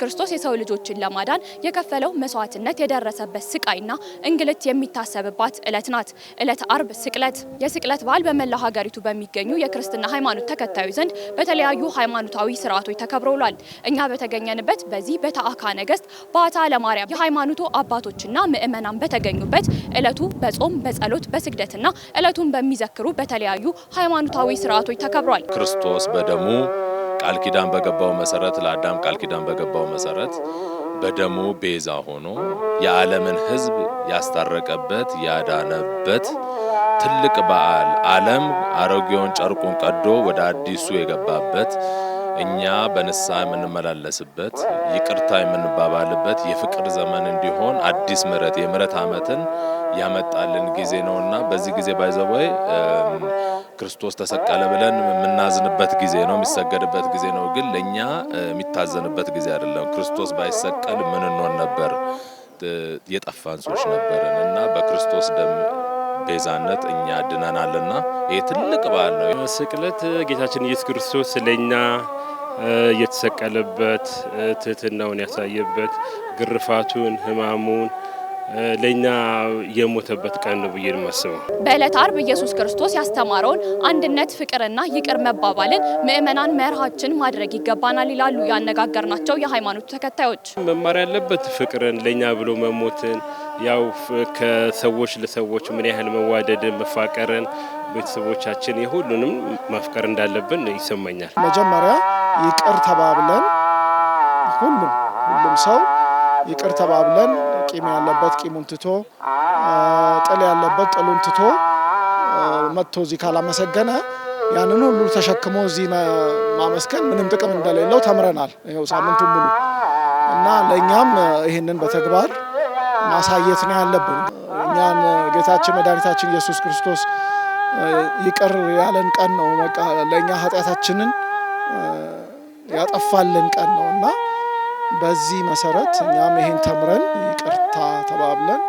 ክርስቶስ የሰው ልጆችን ለማዳን የከፈለው መስዋዕትነት የደረሰበት ስቃይና እንግልት የሚታሰብባት ዕለት ናት። ዕለተ አርብ ስቅለት። የስቅለት በዓል በመላ ሀገሪቱ በሚገኙ የክርስትና ሃይማኖት ተከታዮች ዘንድ በተለያዩ ሃይማኖታዊ ስርዓቶች ተከብሮ ውሏል። እኛ በተገኘንበት በዚህ በታዕካ ነገስት በዓታ ለማርያም የሃይማኖቱ አባቶችና ምእመናን በተገኙበት ዕለቱ በጾም በጸሎት በስግደትና ዕለቱን በሚዘክሩ በተለያዩ ሃይማኖታዊ ስርዓቶች ተከብሯል። ክርስቶስ በደሙ ቃል ኪዳን በገባው መሰረት ለአዳም ቃል ኪዳን በገባው መሰረት በደሙ ቤዛ ሆኖ የዓለምን ሕዝብ ያስታረቀበት ያዳነበት ትልቅ በዓል ዓለም አሮጌውን ጨርቁን ቀዶ ወደ አዲሱ የገባበት እኛ በንስሐ የምንመላለስበት ይቅርታ የምንባባልበት የፍቅር ዘመን እንዲሆን አዲስ ምሕረት የምሕረት ዓመትን ያመጣልን ጊዜ ነውና በዚህ ጊዜ ባይዘወይ ክርስቶስ ተሰቀለ ብለን የምናዝንበት ጊዜ ነው፣ የሚሰገድበት ጊዜ ነው። ግን ለኛ የሚታዘንበት ጊዜ አይደለም። ክርስቶስ ባይሰቀል ምን እንሆን ነበር? የጠፋን ሰዎች ነበርን እና በክርስቶስ ደም ቤዛነት እኛ ድነናልና ይሄ ትልቅ በዓል ነው። ስቅለት ጌታችን ኢየሱስ ክርስቶስ ስለኛ የተሰቀለበት ትህትናውን ያሳየበት ግርፋቱን ሕማሙን ለኛ የሞተበት ቀን ነው ብዬ ነው የማስበው። በዕለተ አርብ ኢየሱስ ክርስቶስ ያስተማረውን አንድነት፣ ፍቅርና ይቅር መባባልን ምእመናን መርሃችን ማድረግ ይገባናል ይላሉ ያነጋገርናቸው የሃይማኖቱ ተከታዮች። መማር ያለበት ፍቅርን፣ ለኛ ብሎ መሞትን፣ ያው ከሰዎች ለሰዎች ምን ያህል መዋደድን፣ መፋቀርን፣ ቤተሰቦቻችን የሁሉንም ማፍቀር እንዳለብን ይሰማኛል። መጀመሪያ ይቅር ተባብለን ሁሉም ሰው ይቅር ተባብለን ቂም ያለበት ቂሙን ትቶ ጥል ያለበት ጥሉን ትቶ መጥቶ እዚህ ካላመሰገነ ያንን ሁሉ ተሸክሞ እዚህ ማመስገን ምንም ጥቅም እንደሌለው ተምረናል። ይሄው ሳምንቱ ሙሉ እና ለኛም ይሄንን በተግባር ማሳየት ነው ያለብን። እኛን ጌታችን መድኃኒታችን ኢየሱስ ክርስቶስ ይቅር ያለን ቀን ነው። በቃ ለኛ ኃጢአታችንን ያጠፋልን ቀን ነውና በዚህ መሰረት እኛም ይሄን ተምረን ይቅርታ ተባብለን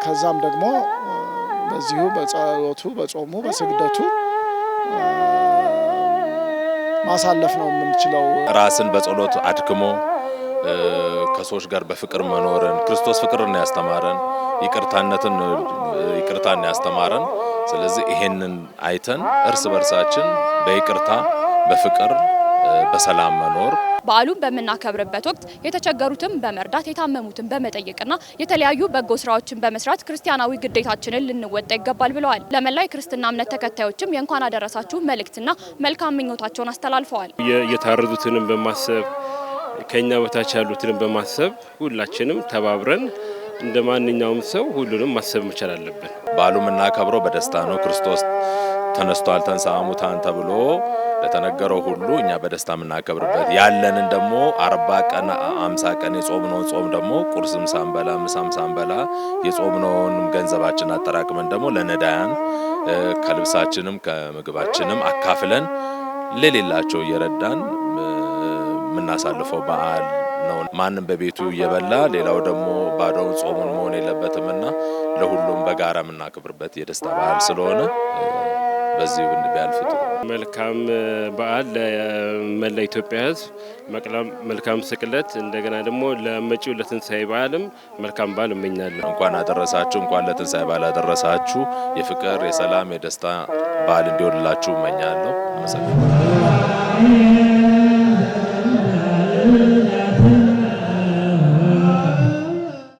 ከዛም ደግሞ በዚሁ በጸሎቱ በጾሙ በስግደቱ ማሳለፍ ነው የምንችለው። ራስን በጸሎት አድክሞ ከሰዎች ጋር በፍቅር መኖርን ክርስቶስ ፍቅርን ያስተማረን ይቅርታን ያስተማረን። ስለዚህ ይሄንን አይተን እርስ በርሳችን በይቅርታ በፍቅር በሰላም መኖር በዓሉን በመናከብርበት ወቅት የተቸገሩትን በመርዳት የታመሙትን በመጠየቅና የተለያዩ በጎ ስራዎችን በመስራት ክርስቲያናዊ ግዴታችንን ልንወጣ ይገባል ብለዋል። ለመላው የክርስትና እምነት ተከታዮችም የእንኳን አደረሳችሁ መልእክትና መልካም ምኞታቸውን አስተላልፈዋል። የታረዱትንም በማሰብ ከኛ በታች ያሉትንም በማሰብ ሁላችንም ተባብረን እንደ ማንኛውም ሰው ሁሉንም ማሰብ መቻል አለብን። በዓሉን የምናከብረው በደስታ ነው። ክርስቶስ ተነስቷል ተንሥአ እሙታን ተብሎ ለተነገረው ሁሉ እኛ በደስታ የምናከብርበት ያለንን ደግሞ 40 ቀን 50 ቀን የጾምነውን ጾም ደግሞ ቁርስም ሳንበላ ምሳም ሳንበላ የጾምነውን ገንዘባችን አጠራቅመን ደግሞ ለነዳያን ከልብሳችንም ከምግባችንም አካፍለን ለሌላቸው እየረዳን የምናሳልፈው በዓል ነው። ማንም በቤቱ እየበላ ሌላው ደግሞ ባዶውን ጾሙን መሆን የለበትምና ለሁሉም በጋራ የምናከብርበት የደስታ በዓል ስለሆነ በዚህ ቢያልፍጡ መልካም በዓል ለመላ ኢትዮጵያ ሕዝብ መልካም ስቅለት፣ እንደገና ደግሞ ለመጪው ለትንሳኤ በዓልም መልካም በዓል እመኛለሁ። እንኳን አደረሳችሁ፣ እንኳን ለትንሳኤ በዓል አደረሳችሁ። የፍቅር የሰላም የደስታ በዓል እንዲሆንላችሁ እመኛለሁ። አመሰግናለሁ።